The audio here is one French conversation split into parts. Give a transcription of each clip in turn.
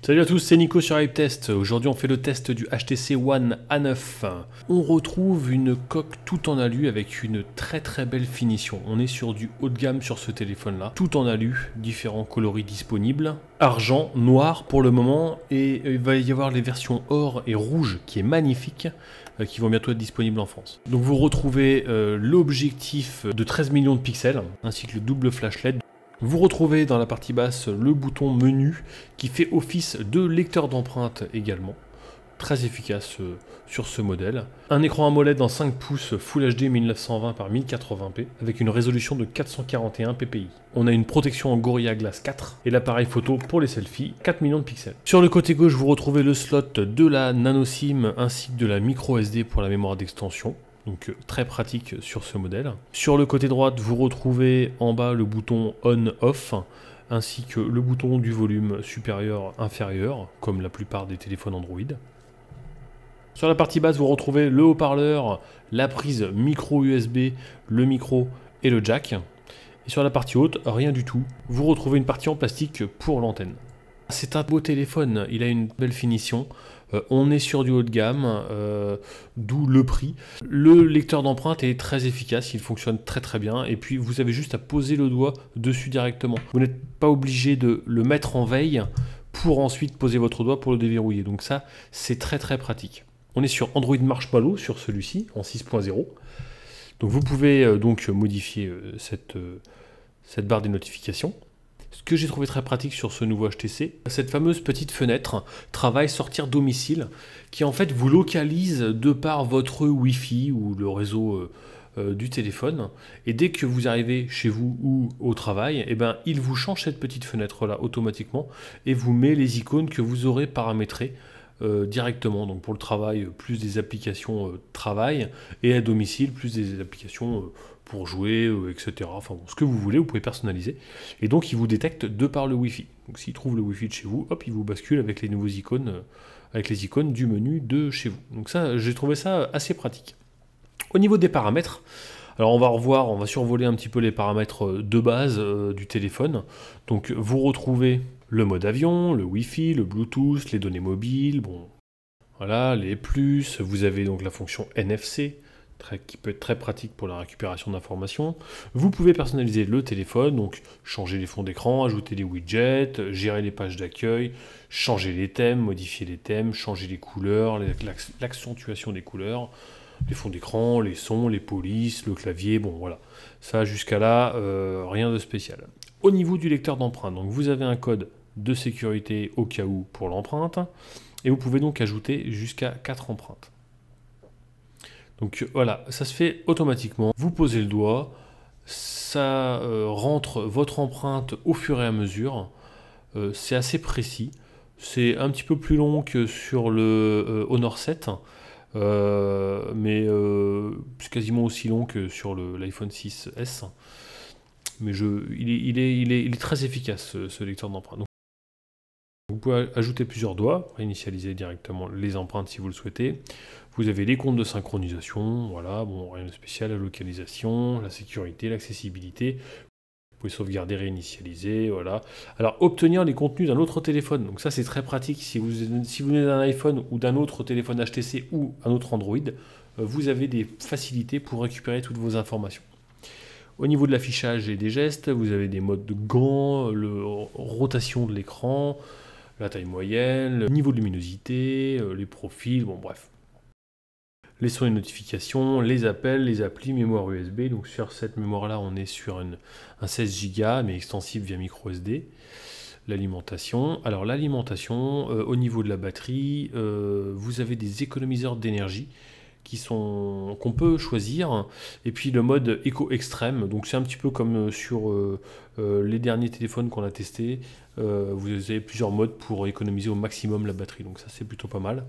Salut à tous, c'est Nico sur HypeTest. Aujourd'hui on fait le test du HTC One A9. On retrouve une coque tout en alu avec une très belle finition. On est sur du haut de gamme sur ce téléphone là. Tout en alu, différents coloris disponibles. Argent, noir pour le moment, et il va y avoir les versions or et rouge qui est magnifique, qui vont bientôt être disponibles en France. Donc vous retrouvez l'objectif de 13 millions de pixels, ainsi que le double flash LED. Vous retrouvez dans la partie basse le bouton menu qui fait office de lecteur d'empreintes également. Très efficace sur ce modèle. Un écran AMOLED en 5 pouces Full HD 1920 par 1080p avec une résolution de 441 ppi. On a une protection en Gorilla Glass 4 et l'appareil photo pour les selfies 4 millions de pixels. Sur le côté gauche, vous retrouvez le slot de la nano SIM ainsi que de la micro SD pour la mémoire d'extension. Donc très pratique sur ce modèle. Sur le côté droit, vous retrouvez en bas le bouton On-Off, ainsi que le bouton du volume supérieur-inférieur, comme la plupart des téléphones Android. Sur la partie basse, vous retrouvez le haut-parleur, la prise micro USB, le micro et le jack. Et sur la partie haute, rien du tout. Vous retrouvez une partie en plastique pour l'antenne. C'est un beau téléphone, il a une belle finition. On est sur du haut de gamme, d'où le prix. Le lecteur d'empreintes est très efficace, il fonctionne très bien. Et puis vous avez juste à poser le doigt dessus directement. Vous n'êtes pas obligé de le mettre en veille pour ensuite poser votre doigt pour le déverrouiller. Donc ça, c'est très pratique. On est sur Android Marshmallow sur celui-ci, en 6.0. Donc vous pouvez donc modifier cette barre des notifications. Ce que j'ai trouvé très pratique sur ce nouveau HTC, cette fameuse petite fenêtre travail sortir domicile qui en fait vous localise de par votre Wi-Fi ou le réseau du téléphone, et dès que vous arrivez chez vous ou au travail, eh ben, il vous change cette petite fenêtre là automatiquement et vous met les icônes que vous aurez paramétrées directement. Donc pour le travail, plus des applications travail, et à domicile, plus des applications pour jouer, etc. Enfin bon, ce que vous voulez, vous pouvez personnaliser. Et donc il vous détecte de par le Wi-Fi. Donc s'il trouve le Wi-Fi de chez vous, hop, il vous bascule avec les nouveaux icônes, avec les icônes du menu de chez vous. Donc ça, j'ai trouvé ça assez pratique. Au niveau des paramètres, alors on va survoler un petit peu les paramètres de base du téléphone. Donc vous retrouvez le mode avion, le Wi-Fi, le Bluetooth, les données mobiles, bon, voilà, les plus. Vous avez donc la fonction NFC, qui peut être très pratique pour la récupération d'informations. Vous pouvez personnaliser le téléphone, donc changer les fonds d'écran, ajouter des widgets, gérer les pages d'accueil, changer les thèmes, modifier les thèmes, changer les couleurs, l'accentuation des couleurs, les fonds d'écran, les sons, les polices, le clavier, bon voilà. Ça jusqu'à là, rien de spécial. Au niveau du lecteur d'empreintes, donc vous avez un code de sécurité au cas où pour l'empreinte, et vous pouvez donc ajouter jusqu'à 4 empreintes. Donc voilà, ça se fait automatiquement. Vous posez le doigt, ça rentre votre empreinte au fur et à mesure. C'est assez précis. C'est un petit peu plus long que sur le Honor 7, mais c'est quasiment aussi long que sur l'iPhone 6S. Mais il est très efficace ce lecteur d'empreintes. Vous pouvez ajouter plusieurs doigts, réinitialiser directement les empreintes si vous le souhaitez. Vous avez les comptes de synchronisation, voilà, bon, rien de spécial, la localisation, la sécurité, l'accessibilité. Vous pouvez sauvegarder, réinitialiser, voilà. Alors, obtenir les contenus d'un autre téléphone. Donc ça, c'est très pratique. Si vous venez d'un iPhone ou d'un autre téléphone HTC ou un autre Android, vous avez des facilités pour récupérer toutes vos informations. Au niveau de l'affichage et des gestes, vous avez des modes de gants, rotation de l'écran, la taille moyenne, le niveau de luminosité, les profils, bon bref. Les sons et notifications, les appels, les applis, mémoire USB. Donc sur cette mémoire-là, on est sur un 16 Go, mais extensible via micro SD. L'alimentation. Alors l'alimentation, au niveau de la batterie, vous avez des économiseurs d'énergie qu'on peut choisir, et puis le mode éco extrême, donc c'est un petit peu comme sur les derniers téléphones qu'on a testés. Vous avez plusieurs modes pour économiser au maximum la batterie, donc ça c'est plutôt pas mal.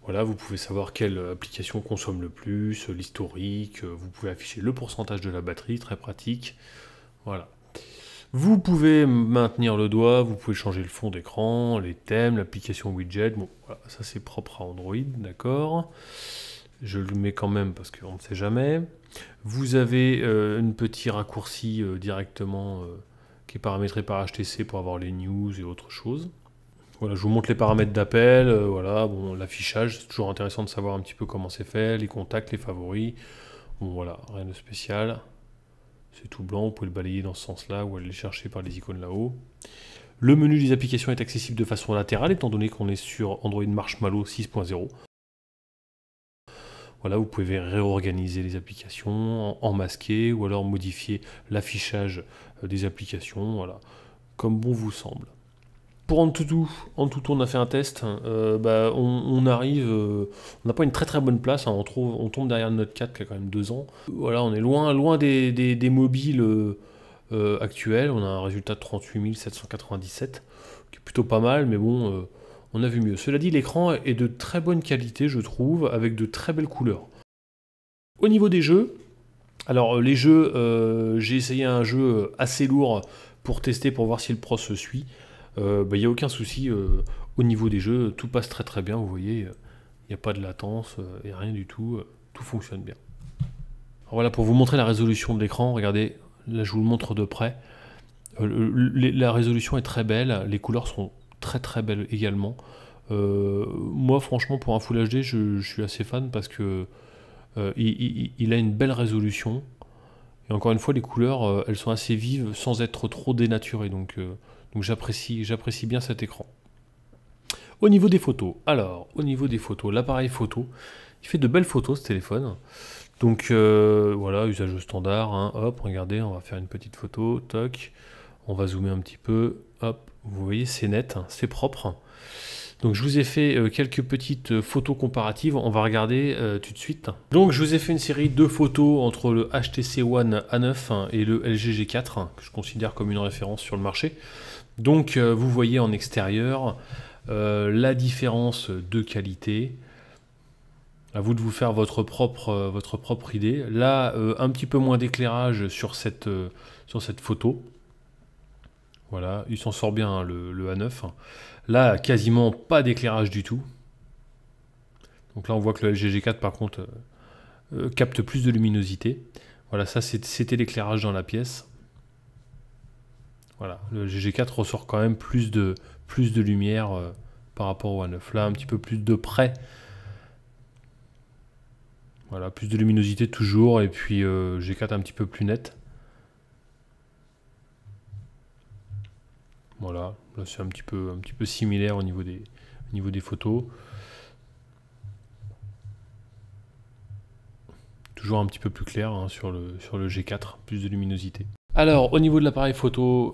Voilà, vous pouvez savoir quelle application consomme le plus, l'historique, vous pouvez afficher le pourcentage de la batterie, très pratique. Voilà. Vous pouvez maintenir le doigt, vous pouvez changer le fond d'écran, les thèmes, l'application widget. Bon, voilà, ça c'est propre à Android, d'accord. Je le mets quand même parce qu'on ne sait jamais. Vous avez un petit raccourci directement qui est paramétré par HTC pour avoir les news et autre chose. Voilà, je vous montre les paramètres d'appel, voilà, bon, l'affichage, c'est toujours intéressant de savoir un petit peu comment c'est fait, les contacts, les favoris. Bon voilà, rien de spécial. C'est tout blanc, vous pouvez le balayer dans ce sens-là ou aller le chercher par les icônes là-haut. Le menu des applications est accessible de façon latérale, étant donné qu'on est sur Android Marshmallow 6.0. Voilà, vous pouvez réorganiser les applications, en masquer ou alors modifier l'affichage des applications, voilà, comme bon vous semble. Pour Antutu, on a fait un test, on arrive, on n'a pas une très bonne place, hein, on tombe derrière le Note 4 qui a quand même 2 ans. Voilà, on est loin des mobiles actuels, on a un résultat de 38 797, qui est plutôt pas mal, mais bon, on a vu mieux. Cela dit, l'écran est de très bonne qualité, je trouve, avec de très belles couleurs. Au niveau des jeux, alors les jeux, j'ai essayé un jeu assez lourd pour tester, pour voir si le Pro se suit. Il n'y a aucun souci au niveau des jeux, tout passe très bien, vous voyez, il n'y a pas de latence, et rien du tout, tout fonctionne bien. Alors voilà, pour vous montrer la résolution de l'écran, regardez, là je vous le montre de près, la résolution est très belle, les couleurs sont très belles également. Moi franchement pour un Full HD je suis assez fan parce que il a une belle résolution, et encore une fois les couleurs elles sont assez vives sans être trop dénaturées, donc j'apprécie bien cet écran. Au niveau des photos, l'appareil photo, il fait de belles photos ce téléphone. Donc voilà, usage standard, hein, hop, regardez, on va faire une petite photo, toc, on va zoomer un petit peu, hop, vous voyez c'est net, hein, c'est propre. Donc je vous ai fait quelques petites photos comparatives, on va regarder tout de suite. Donc je vous ai fait une série de photos entre le HTC One A9 et le LG G4, que je considère comme une référence sur le marché. Donc vous voyez en extérieur la différence de qualité. À vous de vous faire votre propre idée. Là, un petit peu moins d'éclairage sur cette photo. Voilà, il s'en sort bien, hein, le A9. Là, quasiment pas d'éclairage du tout. Donc là, on voit que le LG G4, par contre, capte plus de luminosité. Voilà, ça, c'était l'éclairage dans la pièce. Voilà, le GG4 ressort quand même plus de lumière par rapport au A9. Là, un petit peu plus de près. Voilà, plus de luminosité toujours, et puis G4 un petit peu plus net. Voilà, là c'est un petit peu similaire au niveau des photos. Toujours un petit peu plus clair, hein, sur le G4, plus de luminosité. Alors au niveau de l'appareil photo,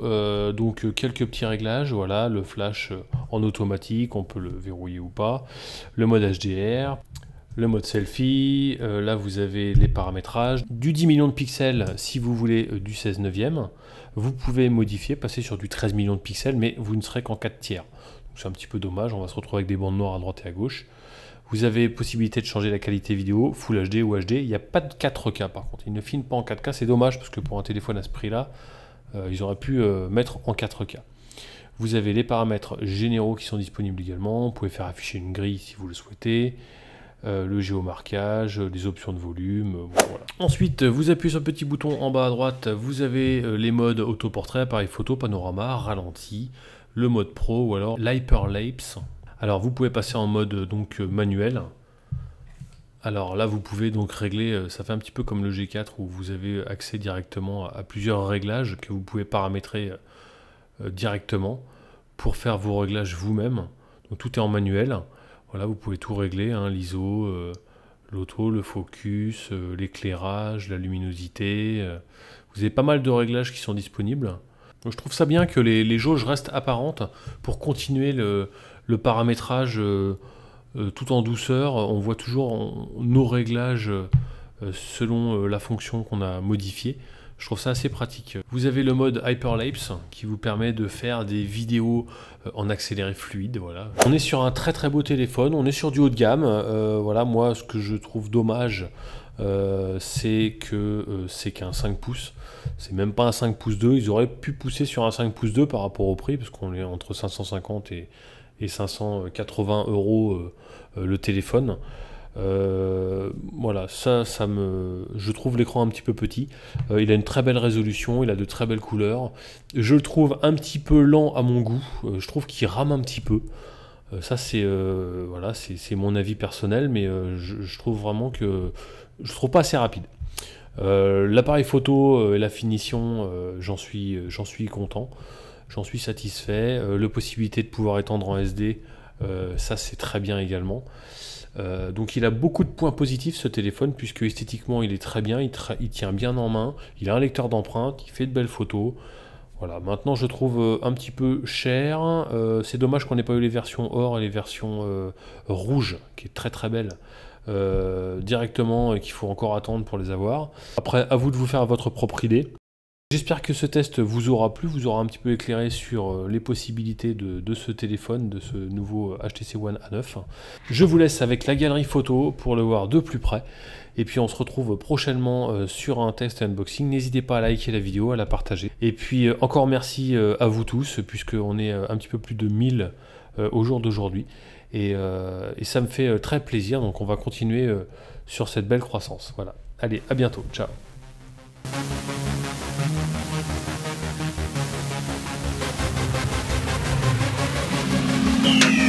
donc quelques petits réglages, voilà, le flash en automatique, on peut le verrouiller ou pas, le mode HDR, le mode selfie, là vous avez les paramétrages, du 10 millions de pixels si vous voulez du 16 neuvième, vous pouvez modifier, passer sur du 13 millions de pixels, mais vous ne serez qu'en 4 tiers. C'est un petit peu dommage, on va se retrouver avec des bandes noires à droite et à gauche. Vous avez possibilité de changer la qualité vidéo, Full HD ou HD, il n'y a pas de 4K par contre, ils ne filment pas en 4K, c'est dommage parce que pour un téléphone à ce prix-là, ils auraient pu mettre en 4K. Vous avez les paramètres généraux qui sont disponibles également, vous pouvez faire afficher une grille si vous le souhaitez, le géomarquage, les options de volume, bon, voilà. Ensuite, vous appuyez sur le petit bouton en bas à droite, vous avez les modes autoportrait, appareil photo, panorama, ralenti, le mode pro ou alors l'hyperlapse. Alors vous pouvez passer en mode donc manuel. Alors là vous pouvez donc régler, ça fait un petit peu comme le G4 où vous avez accès directement à plusieurs réglages que vous pouvez paramétrer directement pour faire vos réglages vous-même. Donc tout est en manuel. Voilà, vous pouvez tout régler, hein, l'ISO, l'auto, le focus, l'éclairage, la luminosité. Vous avez pas mal de réglages qui sont disponibles. Donc je trouve ça bien que les jauges restent apparentes pour continuer le paramétrage tout en douceur. On voit toujours nos réglages selon la fonction qu'on a modifiée. Je trouve ça assez pratique. Vous avez le mode Hyperlapse qui vous permet de faire des vidéos en accéléré fluide. Voilà. On est sur un très beau téléphone, on est sur du haut de gamme. Voilà, moi ce que je trouve dommage, c'est que c'est qu'un 5 pouces. C'est même pas un 5 pouces 2. Ils auraient pu pousser sur un 5 pouces 2 par rapport au prix, parce qu'on est entre 550 et 580 € le téléphone. Voilà, je trouve l'écran un petit peu petit. Il a une très belle résolution, il a de très belles couleurs. Je le trouve un petit peu lent à mon goût. Je trouve qu'il rame un petit peu. Ça c'est voilà, c'est mon avis personnel, mais je trouve vraiment que je trouve pas assez rapide. L'appareil photo et la finition, j'en suis content, j'en suis satisfait. La possibilité de pouvoir étendre en SD, ça c'est très bien également. Donc il a beaucoup de points positifs ce téléphone, puisque esthétiquement il est très bien, il tient bien en main, il a un lecteur d'empreintes, il fait de belles photos. Voilà, maintenant je trouve un petit peu cher. C'est dommage qu'on n'ait pas eu les versions or et les versions rouges, qui est très très belle, directement, et qu'il faut encore attendre pour les avoir. Après, à vous de vous faire votre propre idée. J'espère que ce test vous aura plu, vous aura un petit peu éclairé sur les possibilités de ce téléphone, de ce nouveau HTC One A9. Je vous laisse avec la galerie photo pour le voir de plus près. Et puis on se retrouve prochainement sur un test et unboxing. N'hésitez pas à liker la vidéo, à la partager. Et puis encore merci à vous tous, puisqu'on est un petit peu plus de 1000 au jour d'aujourd'hui. Et ça me fait très plaisir, donc on va continuer sur cette belle croissance. Voilà. Allez, à bientôt, ciao. Yeah.